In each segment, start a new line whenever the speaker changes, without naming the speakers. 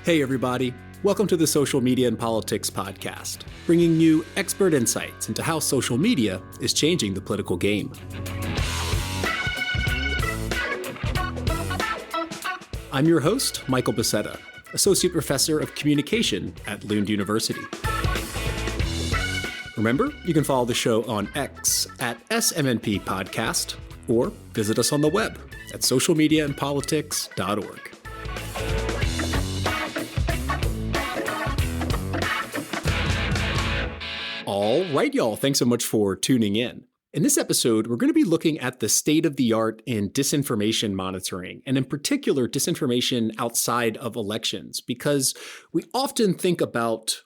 Hey, everybody. Welcome to the Social Media and Politics podcast, bringing you expert insights into how social media is changing the political game. I'm your host, Michael Becerra, Associate Professor of Communication at Lund University. Remember, you can follow the show on X at SMNP Podcast or visit us on the web at socialmediaandpolitics.org. All right, y'all. Thanks so much for tuning in. In this episode, we're going to be looking at the state of the art in disinformation monitoring, and in particular, disinformation outside of elections, because we often think about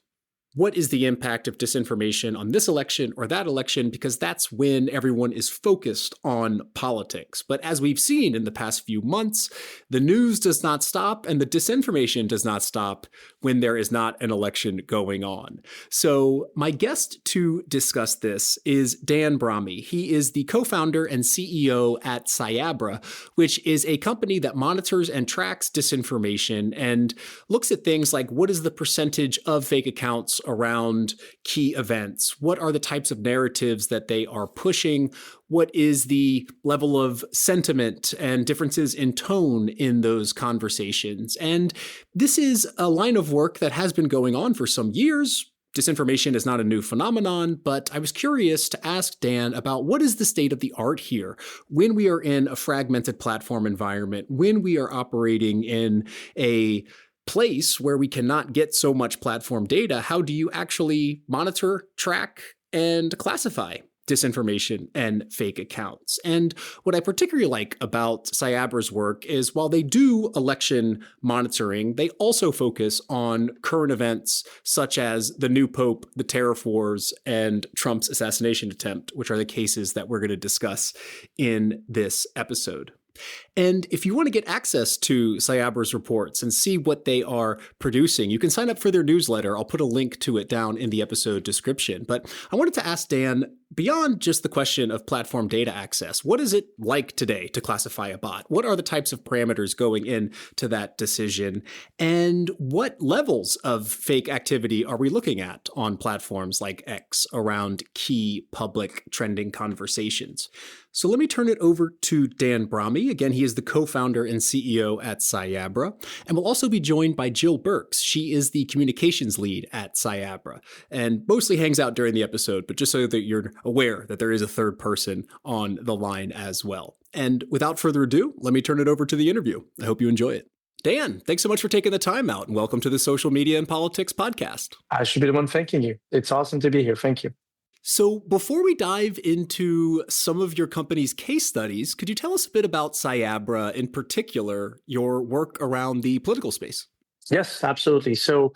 what is the impact of disinformation on this election or that election, because that's when everyone is focused on politics. But as we've seen in the past few months, the news does not stop and the disinformation does not stop when there is not an election going on. So my guest to discuss this is Dan Brahmy. He is the co-founder and CEO at Cyabra, which is a company that monitors and tracks disinformation and looks at things like what is the percentage of fake accounts around key events? What are the types of narratives that they are pushing? What is the level of sentiment and differences in tone in those conversations? And this is a line of work that has been going on for some years. Disinformation is not a new phenomenon, but I was curious to ask Dan about what is the state of the art here when we are in a fragmented platform environment, when we are operating in a place where we cannot get so much platform data. How do you actually monitor, track, and classify disinformation and fake accounts? And what I particularly like about Cyabra's work is while they do election monitoring, they also focus on current events such as the new pope, the tariff wars, and Trump's assassination attempt, which are the cases that we're going to discuss in this episode. And if you want to get access to Cyabra's reports and see what they are producing, you can sign up for their newsletter. I'll put a link to it down in the episode description. But I wanted to ask Dan, beyond just the question of platform data access, what is it like today to classify a bot? What are the types of parameters going into that decision? And what levels of fake activity are we looking at on platforms like X around key public trending conversations? So let me turn it over to Dan Brahmy. Again, he is the co-founder and CEO at Cyabra, and we'll also be joined by Jill Burkes. She is the communications lead at Cyabra and mostly hangs out during the episode, but just so that you're aware that there is a third person on the line as well. And without further ado, let me turn it over to the interview. I hope you enjoy it. Dan, thanks so much for taking the time out, and welcome to the Social Media and Politics podcast.
I should be the one thanking you. It's awesome to be here. Thank you.
So before we dive into some of your company's case studies, could you tell us a bit about Cyabra, in particular, your work around the political space?
Yes, absolutely. So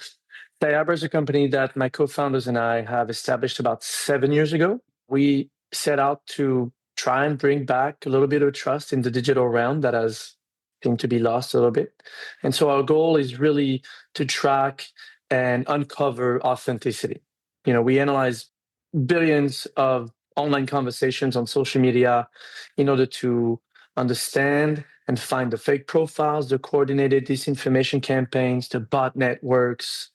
Cyabra is a company that my co-founders and I have established about 7 years ago. We set out to try and bring back a little bit of trust in the digital realm that has seemed to be lost a little bit. And so our goal is really to track and uncover authenticity. We analyze billions of online conversations on social media in order to understand and find the fake profiles, the coordinated disinformation campaigns, the bot networks,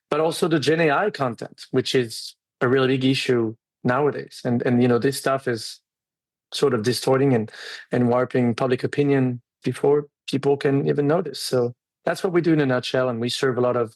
but also the Gen AI content, which is a really big issue nowadays. And this stuff is sort of distorting and warping public opinion before people can even notice. So that's what we do in a nutshell. And we serve a lot of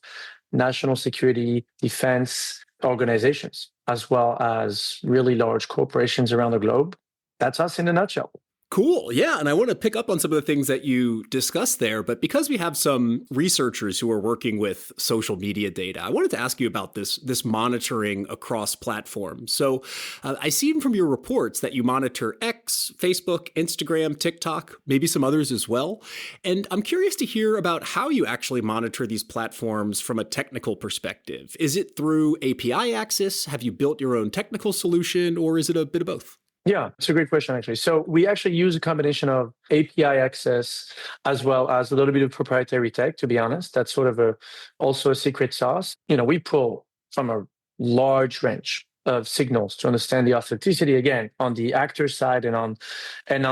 national security, defense organizations, as well as really large corporations around the globe. That's us in a nutshell.
Cool. Yeah. And I want to pick up on some of the things that you discussed there. But because we have some researchers who are working with social media data, I wanted to ask you about this monitoring across platforms. So I see from your reports that you monitor X, Facebook, Instagram, TikTok, maybe some others as well. And I'm curious to hear about how you actually monitor these platforms from a technical perspective. Is it through API access? Have you built your own technical solution, or is it a bit of both?
Yeah, it's a great question, actually. So we actually use a combination of API access as well as a little bit of proprietary tech, to be honest. That's sort of also a secret sauce. We pull from a large range of signals to understand the authenticity, again, on the actor side and on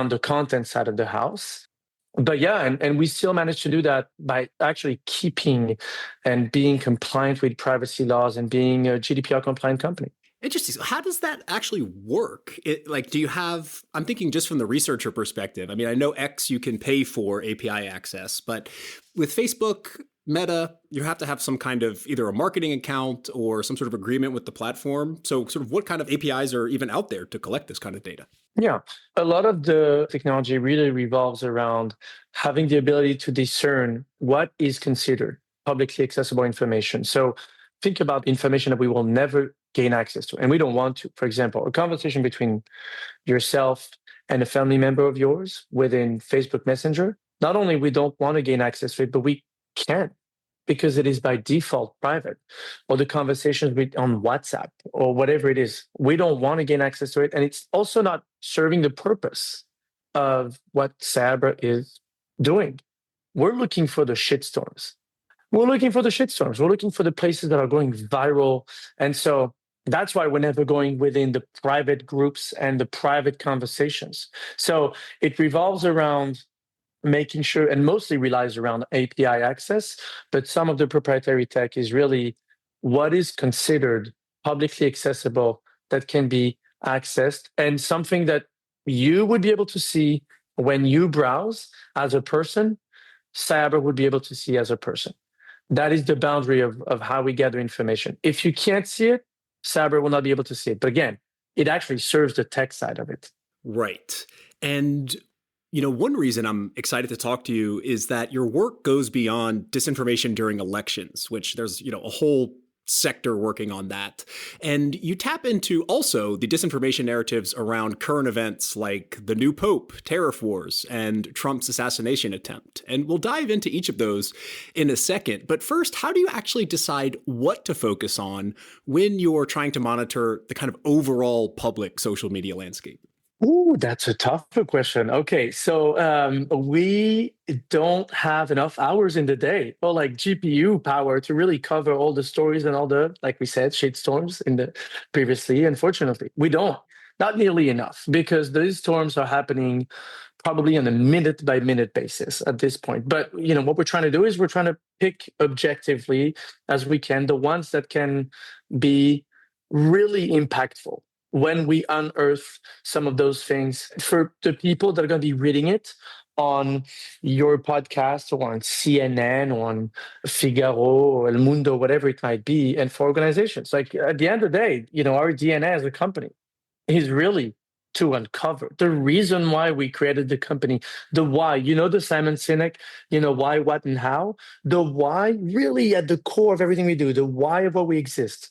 the content side of the house. But yeah, and we still managed to do that by actually keeping and being compliant with privacy laws and being a GDPR compliant company.
Interesting. So how does that actually work? Do you have, I'm thinking just from the researcher perspective. I mean, I know X, you can pay for API access, but with Facebook, Meta, you have to have some kind of either a marketing account or some sort of agreement with the platform. So sort of what kind of APIs are even out there to collect this kind of data?
Yeah, a lot of the technology really revolves around having the ability to discern what is considered publicly accessible information. So think about information that we will never gain access to, and we don't want to. For example, a conversation between yourself and a family member of yours within Facebook Messenger. Not only we don't want to gain access to it, but we can't because it is by default private, or the conversations on WhatsApp or whatever it is. We don't want to gain access to it. And it's also not serving the purpose of what Cyabra is doing. We're looking for the shitstorms. We're looking for the shitstorms. We're looking for the places that are going viral. And so that's why we're never going within the private groups and the private conversations. So it revolves around making sure, and mostly relies around API access, but some of the proprietary tech is really what is considered publicly accessible that can be accessed, and something that you would be able to see when you browse as a person, Cyabra would be able to see as a person. That is the boundary of how we gather information. If you can't see it, Cyabra will not be able to see it. But again, it actually serves the tech side of it.
Right. And one reason I'm excited to talk to you is that your work goes beyond disinformation during elections, which there's, a whole sector working on that. And you tap into also the disinformation narratives around current events like the new Pope, tariff wars, and Trump's assassination attempt. And we'll dive into each of those in a second. But first, how do you actually decide what to focus on when you're trying to monitor the kind of overall public social media landscape?
Ooh, that's a tougher question. Okay, so we don't have enough hours in the day or like GPU power to really cover all the stories and all the, like we said, shitstorms in the previously. Unfortunately, we don't. Not nearly enough because these storms are happening probably on a minute by minute basis at this point. But what we're trying to do is we're trying to pick objectively as we can the ones that can be really impactful when we unearth some of those things for the people that are going to be reading it on your podcast or on CNN or on Figaro or El Mundo, whatever it might be, and for organizations. Like at the end of the day, our DNA as a company is really to uncover the reason why we created the company, the why, the Simon Sinek, why, what, and how. The why really at the core of everything we do, the why of what we exist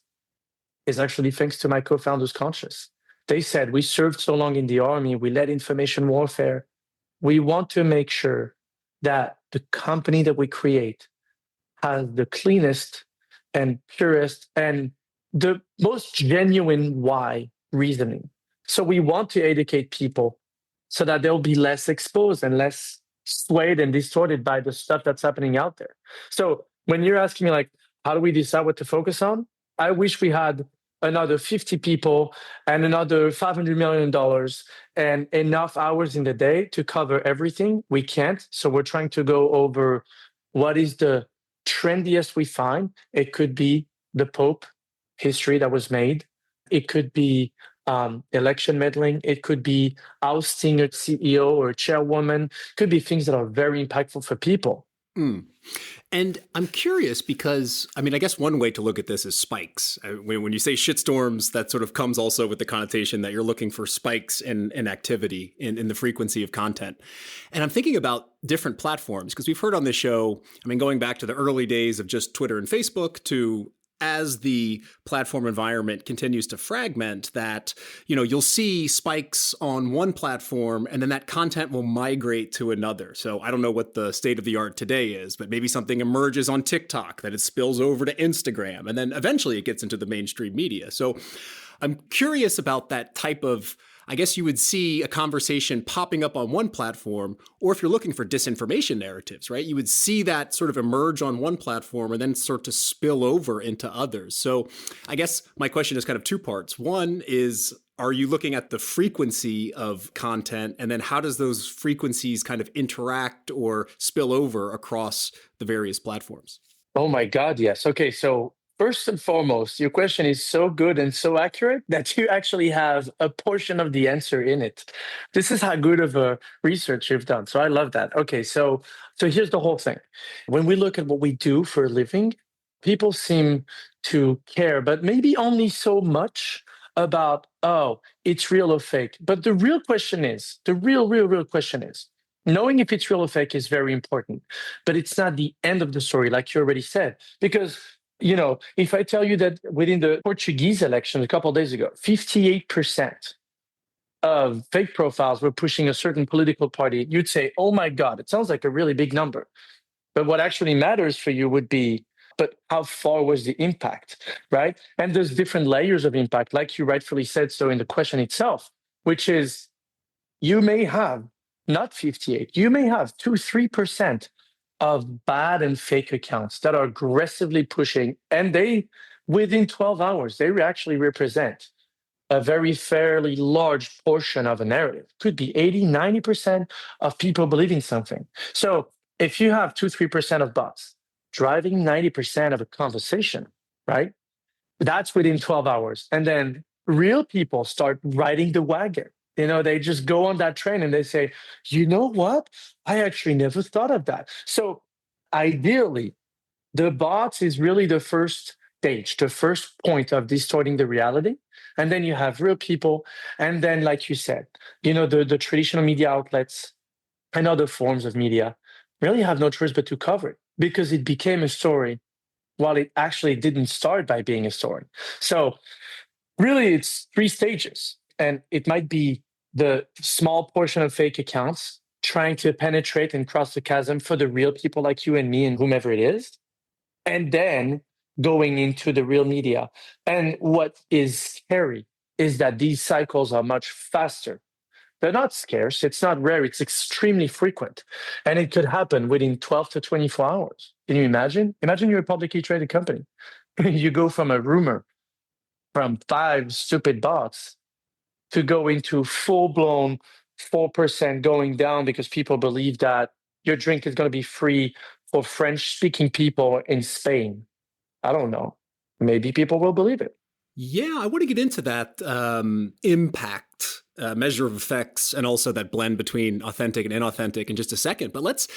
is actually thanks to my co-founders' conscience. They said, we served so long in the army, we led information warfare. We want to make sure that the company that we create has the cleanest and purest and the most genuine why reasoning. So we want to educate people so that they'll be less exposed and less swayed and distorted by the stuff that's happening out there. So when you're asking me, like, how do we decide what to focus on? I wish we had another 50 people and another $500 million and enough hours in the day to cover everything. We can't. So we're trying to go over what is the trendiest we find. It could be the Pope history that was made. It could be election meddling. It could be ousting a CEO or a chairwoman. It could be things that are very impactful for people.
Mm. And I'm curious because, I guess one way to look at this is spikes. When you say shitstorms, that sort of comes also with the connotation that you're looking for spikes in activity, in the frequency of content. And I'm thinking about different platforms because we've heard on this show, going back to the early days of just Twitter and Facebook to as the platform environment continues to fragment, that, you'll see spikes on one platform and then that content will migrate to another. So I don't know what the state of the art today is, but maybe something emerges on TikTok that it spills over to Instagram and then eventually it gets into the mainstream media. So I'm curious about that type of, I guess you would see a conversation popping up on one platform, or if you're looking for disinformation narratives, right? You would see that sort of emerge on one platform and then start to spill over into others. So I guess my question is kind of two parts. One is, are you looking at the frequency of content? And then how does those frequencies kind of interact or spill over across the various platforms?
Oh my God, yes. Okay, so first and foremost, your question is so good and so accurate that you actually have a portion of the answer in it. This is how good of a research you've done. So I love that. Okay, so here's the whole thing. When we look at what we do for a living, people seem to care, but maybe only so much about, oh, it's real or fake. But the real question is, the real question is, knowing if it's real or fake is very important, but it's not the end of the story, like you already said. Because, if I tell you that within the Portuguese election a couple of days ago, 58% of fake profiles were pushing a certain political party, you'd say, oh my God, it sounds like a really big number. But what actually matters for you would be, but how far was the impact, right? And there's different layers of impact, like you rightfully said so in the question itself, which is you may have not 58, you may have 2-3% of bad and fake accounts that are aggressively pushing, and they, within 12 hours, they actually represent a very fairly large portion of a narrative. Could be 80-90% of people believing something. So if you have 2-3% of bots driving 90% of a conversation, right? That's within 12 hours. And then real people start riding the wagon. They just go on that train and they say, you know what? I actually never thought of that. So ideally, the bots is really the first stage, the first point of distorting the reality. And then you have real people. And then, like you said, the traditional media outlets and other forms of media really have no choice but to cover it because it became a story while it actually didn't start by being a story. So really, it's 3 stages. And it might be the small portion of fake accounts trying to penetrate and cross the chasm for the real people like you and me and whomever it is. And then going into the real media. And what is scary is that these cycles are much faster. They're not scarce. It's not rare. It's extremely frequent. And it could happen within 12 to 24 hours. Can you imagine? Imagine you're a publicly traded company. You go from a rumor from 5 stupid bots to go into full-blown 4% going down because people believe that your drink is going to be free for French-speaking people in Spain. I don't know. Maybe people will believe it.
Yeah, I want to get into that impact measure of effects and also that blend between authentic and inauthentic in just a second. But let's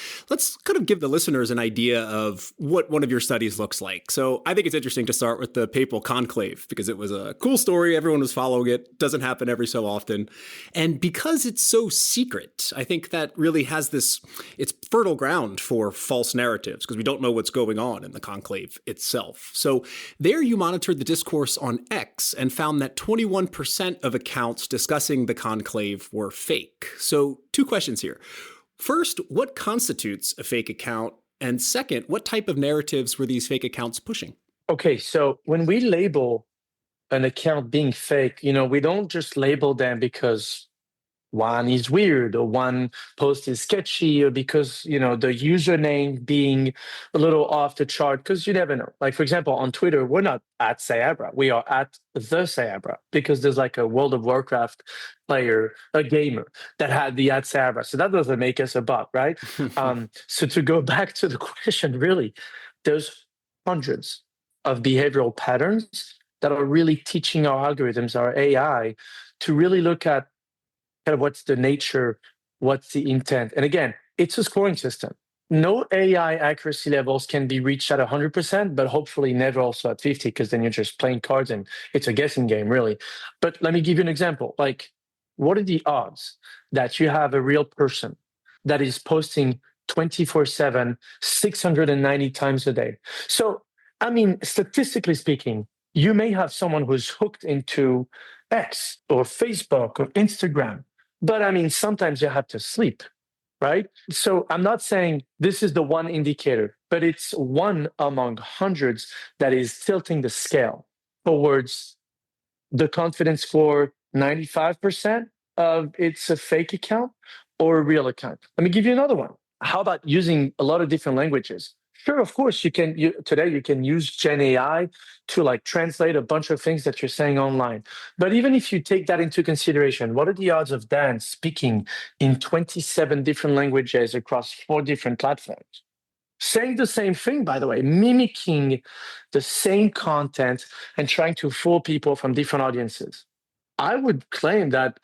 kind of give the listeners an idea of what one of your studies looks like. So I think it's interesting to start with the papal conclave because it was a cool story. Everyone was following it. Doesn't happen every so often. And because it's so secret, I think that really has it's fertile ground for false narratives because we don't know what's going on in the conclave itself. So there you monitored the discourse on X and found that 21% of accounts discussing the conclave were fake. So 2 questions here. First, what constitutes a fake account? And second, what type of narratives were these fake accounts pushing?
Okay, so when we label an account being fake, we don't just label them because one is weird or one post is sketchy or because the username being a little off the chart, because you never know. Like, for example, on Twitter, we're not at Cyabra, we are at the Cyabra because there's like a World of Warcraft player, a gamer that had the at Cyabra, so that doesn't make us a bot, right? So to go back to the question, really, there's hundreds of behavioral patterns that are really teaching our algorithms, our AI, to really look at kind of what's the nature, what's the intent. And again, it's a scoring system. No AI accuracy levels can be reached at 100%, but hopefully never also at 50, because then you're just playing cards and it's a guessing game, really. But let me give you an example. Like, what are the odds that you have a real person that is posting 24/7, 690 times a day? So, I mean, statistically speaking, you may have someone who's hooked into X or Facebook or Instagram. But I mean, sometimes you have to sleep, right? So I'm not saying this is the one indicator, but it's one among hundreds that is tilting the scale towards the confidence score 95% of it's a fake account or a real account. Let me give you another one. How about using a lot of different languages? Sure, of course you can. Today you can use Gen AI to like translate a bunch of things that you're saying online. But even if you take that into consideration, what are the odds of Dan speaking in 27 different languages across 4 different platforms? Saying the same thing, by the way, mimicking the same content and trying to fool people from different audiences. I would claim that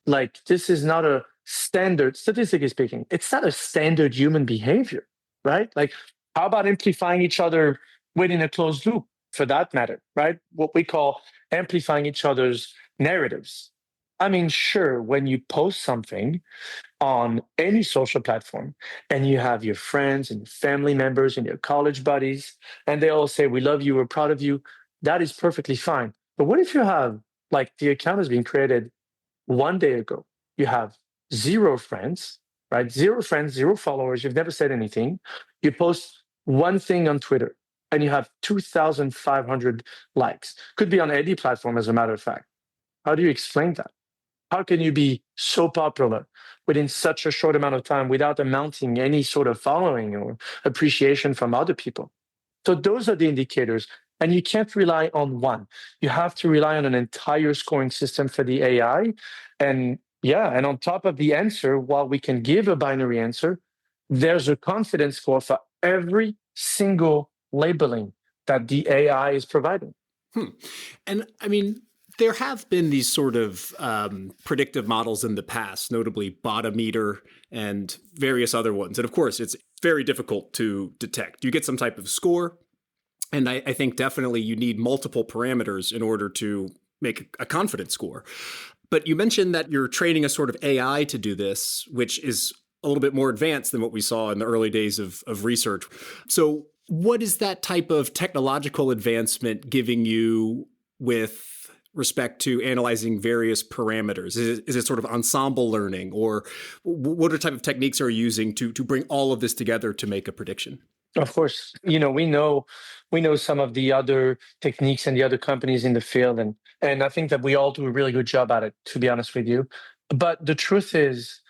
like this is not a standard, statistically speaking, it's not a standard human behavior, right? Like, how about amplifying each other within a closed loop for that matter, right? What we call amplifying each other's narratives. I mean, sure, when you post something on any social platform and you have your friends and your family members and your college buddies, and they all say, we love you, we're proud of you, that is perfectly fine. But what if you have like the account has been created 1 day ago, you have 0 friends, right? 0 friends, 0 followers. You've never said anything. You post one thing on Twitter and you have 2,500 likes. Could be on any platform, as a matter of fact. How do you explain that? How can you be so popular within such a short amount of time without amounting any sort of following or appreciation from other people? So those are the indicators. And you can't rely on one. You have to rely on an entire scoring system for the AI. And yeah, and on top of the answer, while we can give a binary answer, there's a confidence score for every single labeling that the AI is providing.
Hmm. And I mean, there have been these sort of predictive models in the past, notably Botometer and various other ones. And of course, it's very difficult to detect. You get some type of score, and I think definitely you need multiple parameters in order to make a confidence score. But you mentioned that you're training a sort of AI to do this, which is a little bit more advanced than what we saw in the early days of research. So what is that type of technological advancement giving you with respect to analyzing various parameters? Is it sort of ensemble learning, or what type of techniques are you using to bring all of this together to make a prediction?
Of course, we know some of the other techniques and the other companies in the field, and I think that we all do a really good job at it, to be honest with you. But the truth is,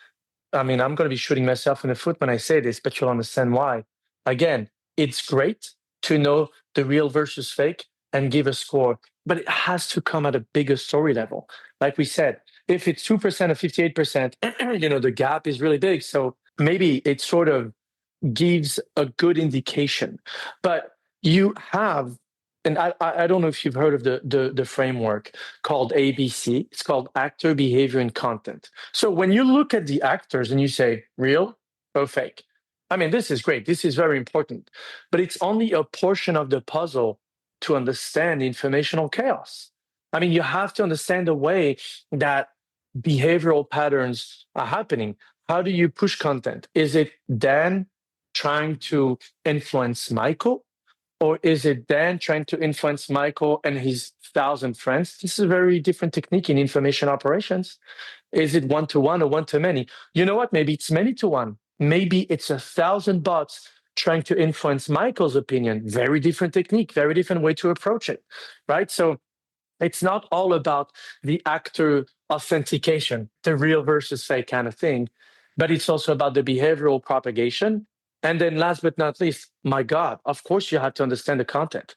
I mean, I'm going to be shooting myself in the foot when I say this, but you'll understand why. Again, it's great to know the real versus fake and give a score, but it has to come at a bigger story level. Like we said, if it's 2% or 58%, the gap is really big. So maybe it sort of gives a good indication. But you have, and I don't know if you've heard of the framework called ABC. It's called actor, behavior, and content. So when you look at the actors and you say real or fake, I mean, this is great. This is very important, but it's only a portion of the puzzle to understand the informational chaos. I mean, you have to understand the way that behavioral patterns are happening. How do you push content? Is it Dan trying to influence Michael? Or is it Dan trying to influence Michael and his 1,000 friends? This is a very different technique in information operations. Is it one to one or one to many? You know what? Maybe it's many to one. Maybe it's 1,000 bots trying to influence Michael's opinion. Very different technique, very different way to approach it, right? So it's not all about the actor authentication, the real versus fake kind of thing, but it's also about the behavioral propagation. And then last but not least, my God, of course you have to understand the content,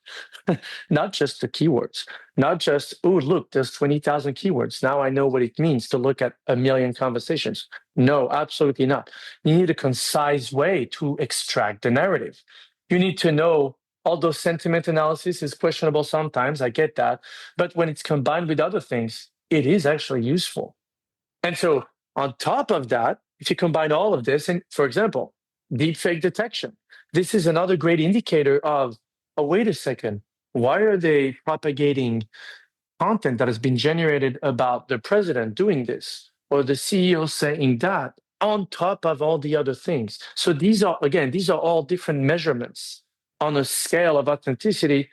not just the keywords, not just, oh, look, there's 20,000 keywords. Now I know what it means to look at 1,000,000 conversations. No, absolutely not. You need a concise way to extract the narrative. You need to know, although sentiment analysis is questionable sometimes, I get that. But when it's combined with other things, it is actually useful. And so on top of that, if you combine all of this, and for example, deepfake detection, this is another great indicator of, oh, wait a second, why are they propagating content that has been generated about the president doing this or the CEO saying that on top of all the other things? So these are all different measurements on a scale of authenticity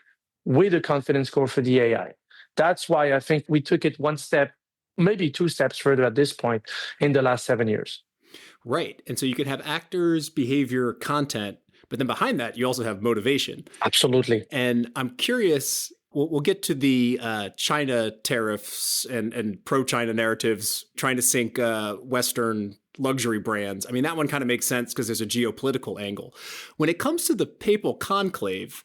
with a confidence score for the AI. That's why I think we took it one step, maybe 2 steps further at this point in the last 7 years.
Right. And so you can have actors, behavior, content, but then behind that, you also have motivation.
Absolutely.
And I'm curious, we'll get to the China tariffs and pro-China narratives trying to sink Western luxury brands. I mean, that one kind of makes sense because there's a geopolitical angle. When it comes to the papal conclave,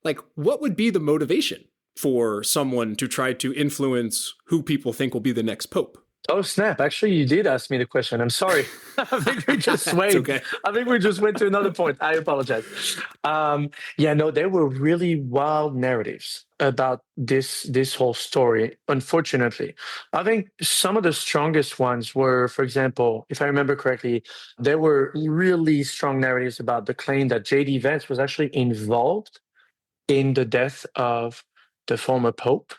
like, what would be the motivation for someone to try to influence who people think will be the next pope?
Oh, snap. Actually, you did ask me the question. I'm sorry. I think we just
It's
went.
okay.
I think we just went to another point. I apologize. Yeah, no, there were really wild narratives about this whole story, unfortunately. I think some of the strongest ones were, for example, if I remember correctly, there were really strong narratives about the claim that JD Vance was actually involved in the death of the former pope,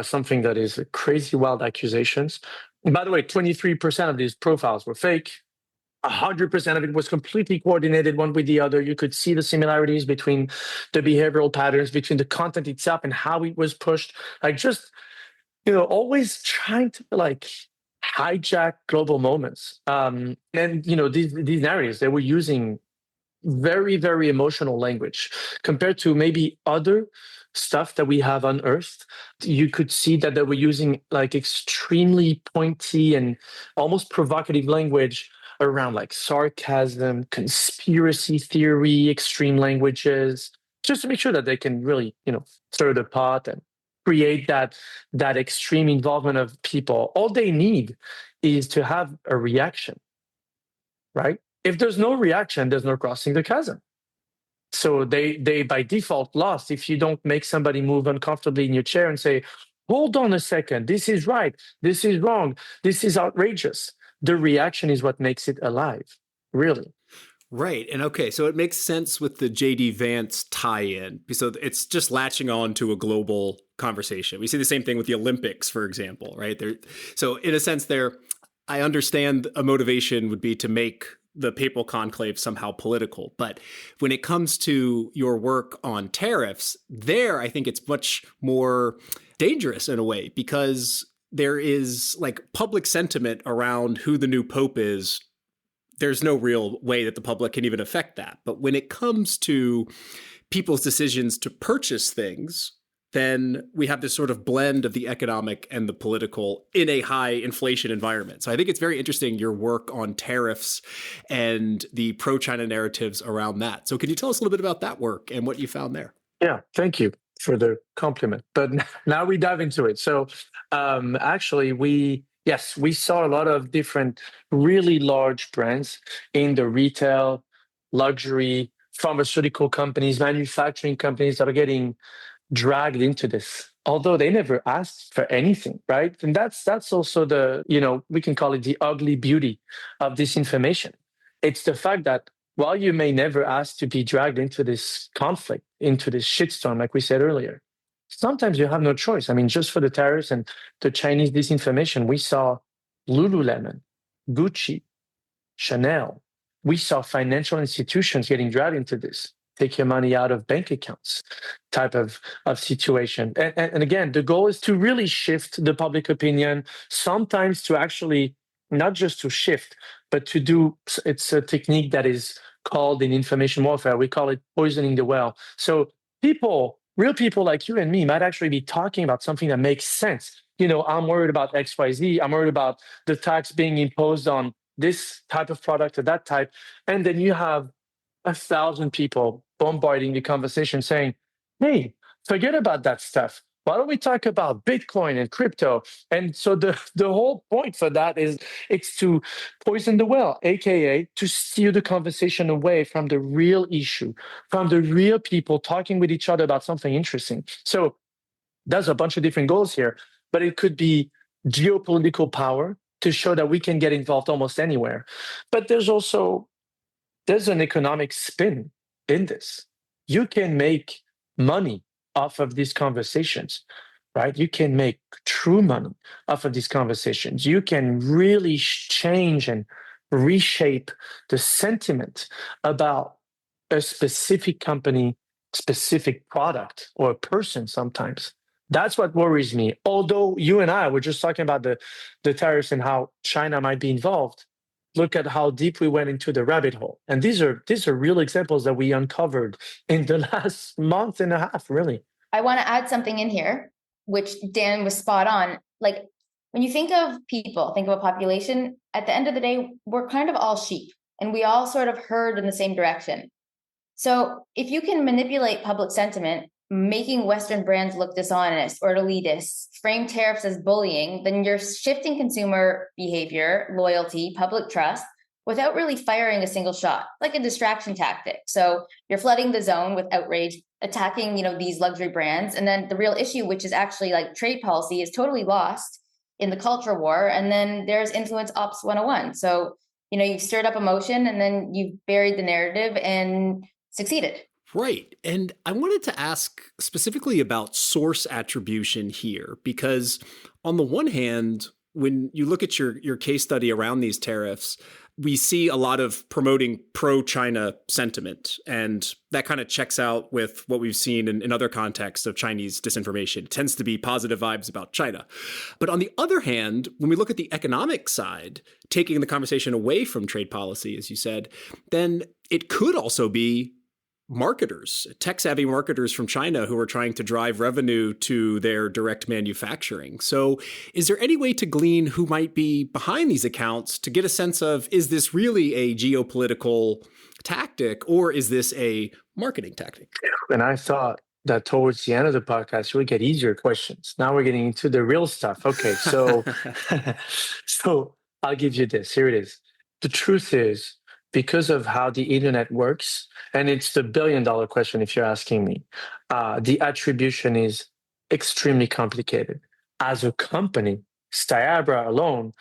something that is crazy wild accusations. And by the way, 23% of these profiles were fake. 100% of it was completely coordinated one with the other. You could see the similarities between the behavioral patterns, between the content itself and how it was pushed. Like, just, always trying to like hijack global moments. And these narratives, they were using very, very emotional language compared to maybe other stuff that we have unearthed. You could see that they were using like extremely pointy and almost provocative language around like sarcasm, conspiracy theory, extreme languages, just to make sure that they can really, stir the pot and create that extreme involvement of people. All they need is to have a reaction, right? If there's no reaction, there's no crossing the chasm. So they by default lost if you don't make somebody move uncomfortably in your chair and say, hold on a second, this is right, this is wrong, this is outrageous. The reaction is what makes it alive, really.
Right. And okay, so it makes sense with the JD Vance tie-in. So it's just latching on to a global conversation. We see the same thing with the Olympics, for example, right? So in a sense I understand a motivation would be to make the papal conclave somehow political. But when it comes to your work on tariffs, there, I think it's much more dangerous in a way, because there is like public sentiment around who the new pope is. There's no real way that the public can even affect that. But when it comes to people's decisions to purchase things, then we have this sort of blend of the economic and the political in a high inflation environment. So I think it's very interesting, your work on tariffs and the pro-China narratives around that. So can you tell us a little bit about that work and what you found there?
Yeah, thank you for the compliment. But now we dive into it. So actually, we saw a lot of different really large brands in the retail, luxury, pharmaceutical companies, manufacturing companies that are getting dragged into this, although they never asked for anything, right? And that's also we can call it the ugly beauty of disinformation. It's the fact that while you may never ask to be dragged into this conflict, into this shitstorm, like we said earlier, sometimes you have no choice. I mean, just for the tariffs and the Chinese disinformation, we saw Lululemon, Gucci, Chanel. We saw financial institutions getting dragged into this. Take your money out of bank accounts type of situation. And again, the goal is to really shift the public opinion, sometimes to actually, not just to shift, but to do, it's a technique that is called in information warfare, we call it poisoning the well. So real people like you and me might actually be talking about something that makes sense. I'm worried about XYZ. I'm worried about the tax being imposed on this type of product or that type. And then you have 1,000 people bombarding the conversation saying, hey, forget about that stuff. Why don't we talk about Bitcoin and crypto? And so the whole point for that is it's to poison the well, AKA to steer the conversation away from the real issue, from the real people talking with each other about something interesting. So there's a bunch of different goals here, but it could be geopolitical power to show that we can get involved almost anywhere. But there's an economic spin in this. You can make money off of these conversations, right? You can make true money off of these conversations. You can really change and reshape the sentiment about a specific company, specific product, or a person sometimes. That's what worries me. Although you and I were just talking about the tariffs and how China might be involved, look at how deep we went into the rabbit hole. And these are real examples that we uncovered in the last month and a half, really.
I want to add something in here, which Dan was spot on. Like, when you think of people, think of a population, at the end of the day, we're kind of all sheep and we all sort of herd in the same direction. So if you can manipulate public sentiment, making Western brands look dishonest or elitist, frame tariffs as bullying, then you're shifting consumer behavior, loyalty, public trust without really firing a single shot, like a distraction tactic. So you're flooding the zone with outrage, attacking, these luxury brands. And then the real issue, which is actually like trade policy, is totally lost in the culture war. And then there's influence ops 101. So, you've stirred up emotion and then you've buried the narrative and succeeded.
Right. And I wanted to ask specifically about source attribution here, because on the one hand, when you look at your case study around these tariffs, we see a lot of promoting pro-China sentiment, and that kind of checks out with what we've seen in other contexts of Chinese disinformation. It tends to be positive vibes about China. But on the other hand, when we look at the economic side, taking the conversation away from trade policy, as you said, then it could also be marketers, tech-savvy marketers from China who are trying to drive revenue to their direct manufacturing. So is there any way to glean who might be behind these accounts to get a sense of, is this really a geopolitical tactic or is this a marketing tactic?
And I thought that towards the end of the podcast, we'll get easier questions. Now we're getting into the real stuff. Okay, so, so I'll give you this. Here it is. The truth is, because of how the internet works, and it's the billion-dollar question if you're asking me, the attribution is extremely complicated. As a company, Cyabra alone,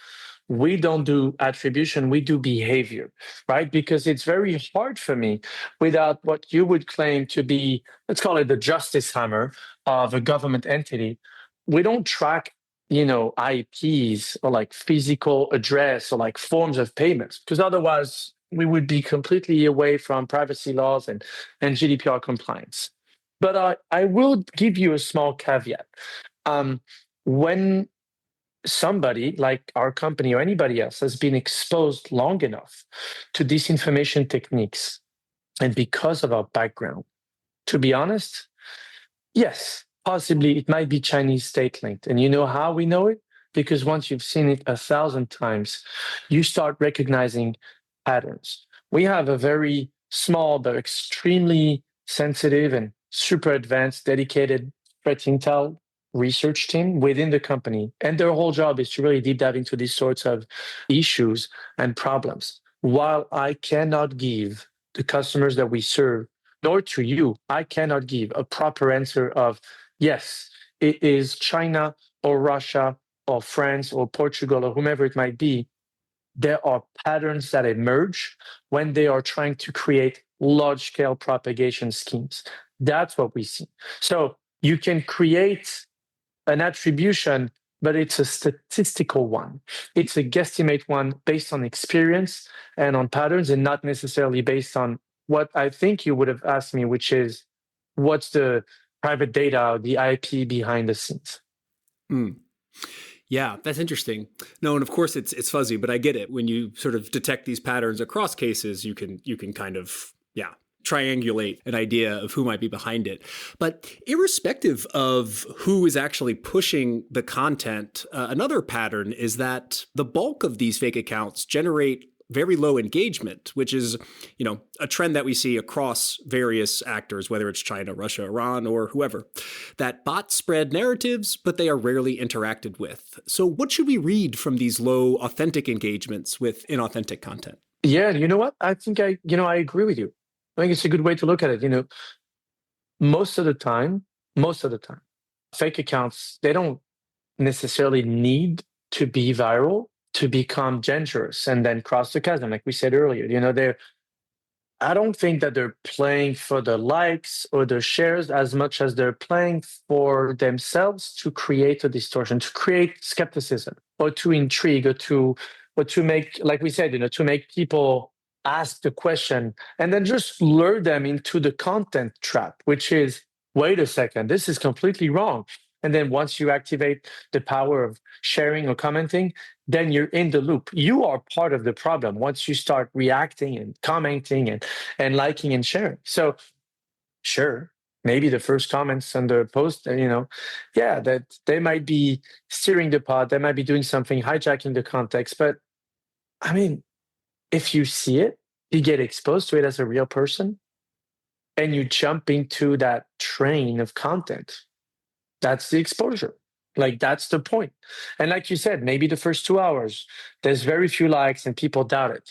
we don't do attribution, we do behavior, right? Because it's very hard for me without what you would claim to be, let's call it the justice hammer of a government entity. We don't track IPs or like physical address or like forms of payments, because otherwise we would be completely away from privacy laws and GDPR compliance. But I will give you a small caveat. When somebody like our company or anybody else has been exposed long enough to disinformation techniques, and because of our background, to be honest, yes, possibly it might be Chinese state linked. And you know how we know it? Because once you've seen it 1,000 times, you start recognizing patterns. We have a very small but extremely sensitive and super advanced, dedicated threat intel research team within the company. And their whole job is to really deep dive into these sorts of issues and problems. While I cannot give the customers that we serve, nor to you, I cannot give a proper answer of, yes, it is China or Russia or France or Portugal or whomever it might be. There are patterns that emerge when they are trying to create large-scale propagation schemes. That's what we see. So you can create an attribution, but it's a statistical one. It's a guesstimate one based on experience and on patterns, and not necessarily based on what I think you would have asked me, which is what's the private data, the IP behind the scenes.
Yeah, that's interesting. No, and of course it's fuzzy, but I get it. When you sort of detect these patterns across cases, you can kind of triangulate an idea of who might be behind it. But irrespective of who is actually pushing the content, another pattern is that the bulk of these fake accounts generate very low engagement, which is, a trend that we see across various actors, whether it's China, Russia, Iran, or whoever, that bots spread narratives, but they are rarely interacted with. So what should we read from these low authentic engagements with inauthentic content?
Yeah, you know what? I think I agree with you. I think it's a good way to look at it. Most of the time, fake accounts, they don't necessarily need to be viral to become dangerous and then cross the chasm, like we said earlier. I don't think that they're playing for the likes or the shares as much as they're playing for themselves to create a distortion, to create skepticism, or to intrigue, or to make, like we said, to make people ask the question and then just lure them into the content trap, which is, wait a second, this is completely wrong. And then once you activate the power of sharing or commenting, then you're in the loop. You are part of the problem once you start reacting and commenting and liking and sharing. So sure, maybe the first comments on the post, yeah, that they might be steering the pot, they might be doing something, hijacking the context. But I mean, if you see it, you get exposed to it as a real person, and you jump into that train of content. That's the exposure. Like, that's the point. And like you said, maybe the first 2 hours, there's very few likes and people doubt it.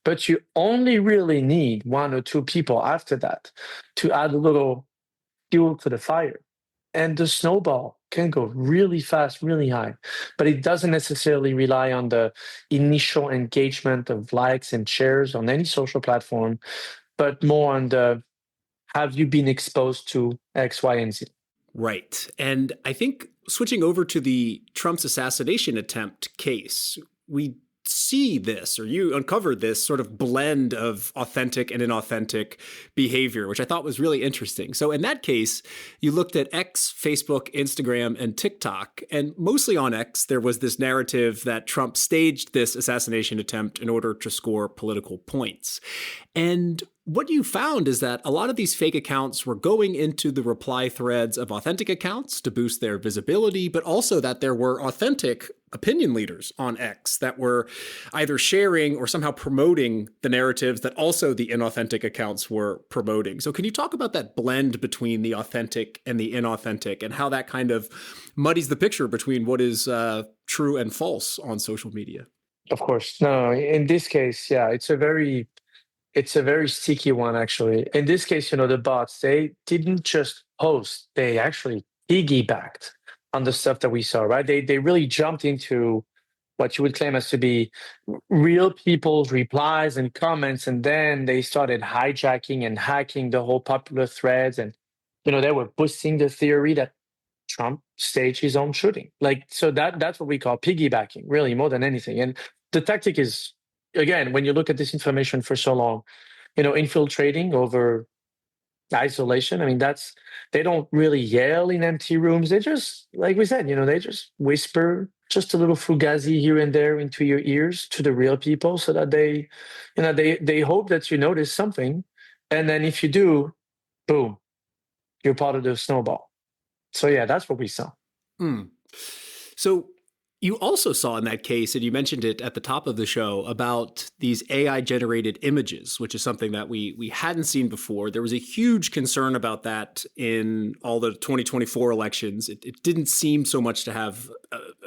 But you only really need one or two people after that to add a little fuel to the fire. And the snowball can go really fast, really high. But it doesn't necessarily rely on the initial engagement of likes and shares on any social platform, but more on the, have you been exposed to X, Y, and Z?
Right. And I think switching over to the Trump's assassination attempt case, we see this, or you uncovered this sort of blend of authentic and inauthentic behavior, which I thought was really interesting. So in that case, you looked at X, Facebook, Instagram, and TikTok. And mostly on X, there was this narrative that Trump staged this assassination attempt in order to score political points. And what you found is that a lot of these fake accounts were going into the reply threads of authentic accounts to boost their visibility, but also that there were authentic opinion leaders on X that were either sharing or somehow promoting the narratives that also the inauthentic accounts were promoting. So can you talk about that blend between the authentic and the inauthentic and how that kind of muddies the picture between what is true and false on social media?
Of course. No, in this case, yeah, it's a very sticky one, actually. In this case, the bots, they didn't just post, they actually piggybacked on the stuff that we saw, right? They really jumped into what you would claim as to be real people's replies and comments, and then they started hijacking and hacking the whole popular threads. And, they were boosting the theory that Trump staged his own shooting. Like, so that's what we call piggybacking, really, more than anything. And the tactic is, again, when you look at disinformation for so long, infiltrating over isolation. I mean, they don't really yell in empty rooms. They just, like we said, they just whisper just a little fugazi here and there into your ears to the real people, so that they hope that you notice something. And then if you do, boom, you're part of the snowball. So yeah, that's what we saw.
So you also saw in that case, and you mentioned it at the top of the show, about these AI-generated images, which is something that we hadn't seen before. There was a huge concern about that in all the 2024 elections. It didn't seem so much to have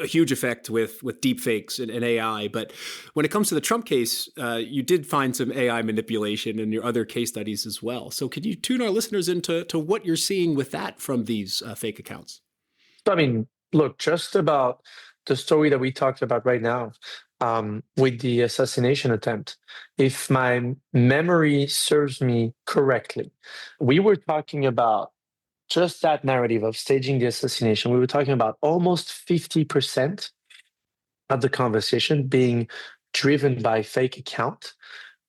a huge effect with deepfakes and AI. But when it comes to the Trump case, you did find some AI manipulation in your other case studies as well. So could you tune our listeners into what you're seeing with that from these fake accounts?
I mean, look, just about the story that we talked about right now, with the assassination attempt, if my memory serves me correctly, we were talking about just that narrative of staging the assassination. We were talking about almost 50% of the conversation being driven by fake account.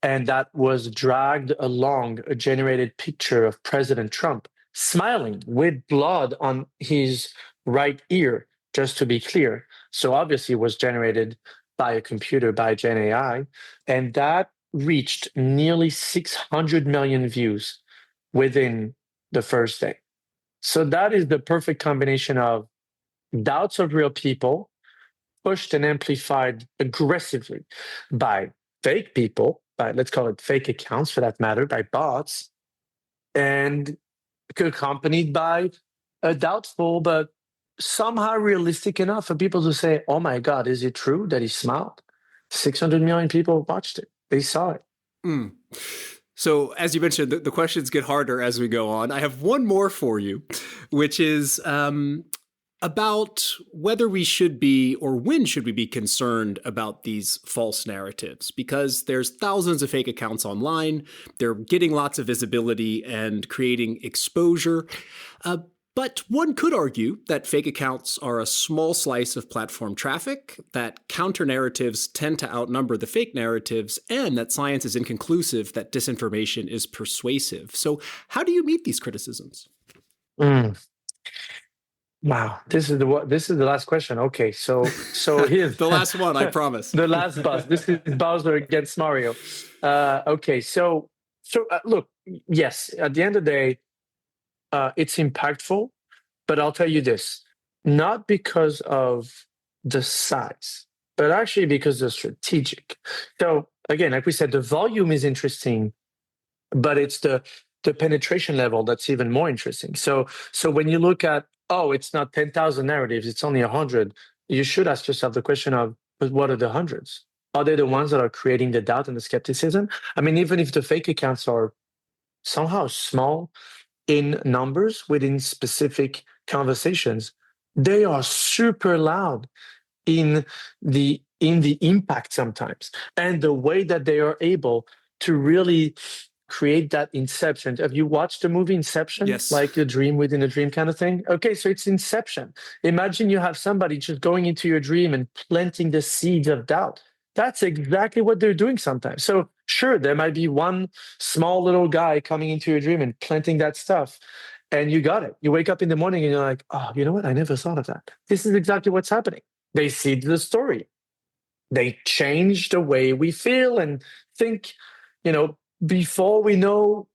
And that was dragged along a generated picture of President Trump smiling with blood on his right ear, just to be clear. So obviously it was generated by a computer, by Gen AI, and that reached nearly 600 million views within the first day. So that is the perfect combination of doubts of real people pushed and amplified aggressively by fake people, by, let's call it fake accounts for that matter, by bots, and accompanied by a doubtful but somehow realistic enough for people to say, oh my God, is it true that he smiled? 600 million people watched it. They saw it.
So as you mentioned, the questions get harder as we go on. I have one more for you, which is about whether we should be, or when should we be concerned about these false narratives, because there's thousands of fake accounts online. They're getting lots of visibility and creating exposure. But one could argue that fake accounts are a small slice of platform traffic, that counter narratives tend to outnumber the fake narratives, and that science is inconclusive, that disinformation is persuasive. So how do you meet these criticisms?
Wow, this is the last question. Okay, so here's
the last one, I promise.
The last buzz. This is Bowser against Mario. Okay, so look, yes, at the end of the day, it's impactful, but I'll tell you this, not because of the size, but actually because they're strategic. So again, like we said, the volume is interesting, but it's the penetration level that's even more interesting. So when you look at, oh, it's not 10,000 narratives, it's only 100, you should ask yourself the question of, but what are the hundreds? Are they the ones that are creating the doubt and the skepticism? I mean, even if the fake accounts are somehow small in numbers within specific conversations, they are super loud in the impact sometimes, and the way that they are able to really create that inception. Have you watched the movie Inception?
Yes.
Like a dream within a dream kind of thing? Okay, so it's Inception. Imagine you have somebody just going into your dream and planting the seeds of doubt. That's exactly what they're doing sometimes. So sure, there might be one small little guy coming into your dream and planting that stuff, and you got it. You wake up in the morning and you're like, oh, you know what? I never thought of that. This is exactly what's happening. They see the story. They change the way we feel and think, before we know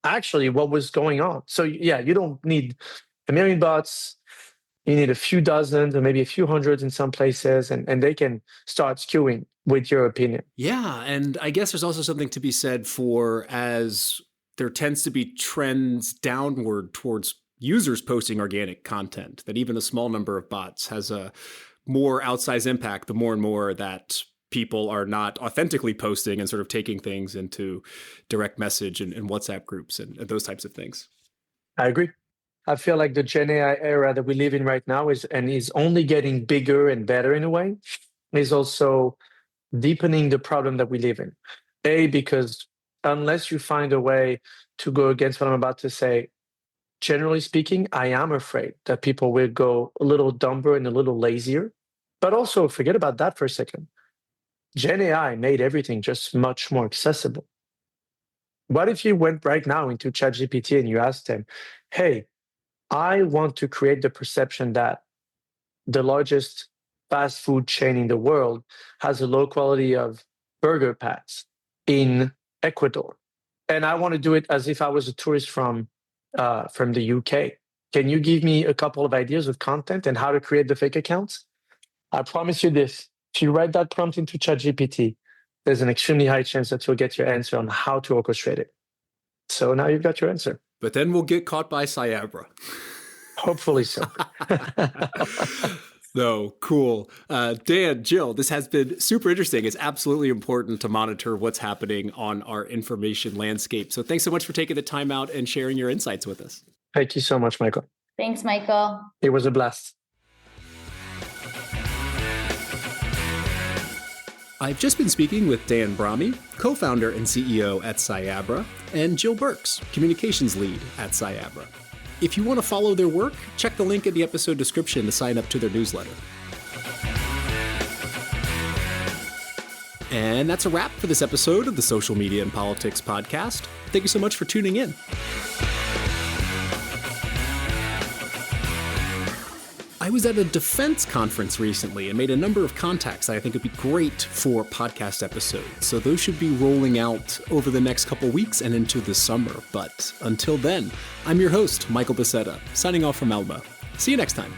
actually what was going on. So yeah, you don't need a million bots. You need a few dozens or maybe a few hundreds in some places, and they can start skewing with your opinion.
Yeah, and I guess there's also something to be said for, as there tends to be trends downward towards users posting organic content, that even a small number of bots has a more outsized impact the more and more that people are not authentically posting and sort of taking things into direct message and WhatsApp groups and those types of things.
I agree. I feel like the Gen AI era that we live in right now is only getting bigger and better in a way, is also deepening the problem that we live in. Because unless you find a way to go against what I'm about to say, generally speaking, I am afraid that people will go a little dumber and a little lazier. But also, forget about that for a second. Gen AI made everything just much more accessible. What if you went right now into ChatGPT and you asked them, hey, I want to create the perception that the largest fast food chain in the world has a low quality of burger patties in Ecuador, and I want to do it as if I was a tourist from the UK. Can you give me a couple of ideas of content and how to create the fake accounts? I promise you this. If you write that prompt into ChatGPT, there's an extremely high chance that you'll get your answer on how to orchestrate it. So now you've got your answer.
But then we'll get caught by Cyabra.
Hopefully so.
No, cool. Dan, Jill, this has been super interesting. It's absolutely important to monitor what's happening on our information landscape. So thanks so much for taking the time out and sharing your insights with us.
Thank you so much, Michael.
Thanks, Michael.
It was a blast.
I've just been speaking with Dan Brahmy, co-founder and CEO at Cyabra, and Jill Burkes, communications lead at Cyabra. If you want to follow their work, check the link in the episode description to sign up to their newsletter. And that's a wrap for this episode of the Social Media and Politics podcast. Thank you so much for tuning in. I was at a defense conference recently and made a number of contacts that I think would be great for podcast episodes. So those should be rolling out over the next couple weeks and into the summer. But until then, I'm your host, Michael Becerra, signing off from Elba. See you next time.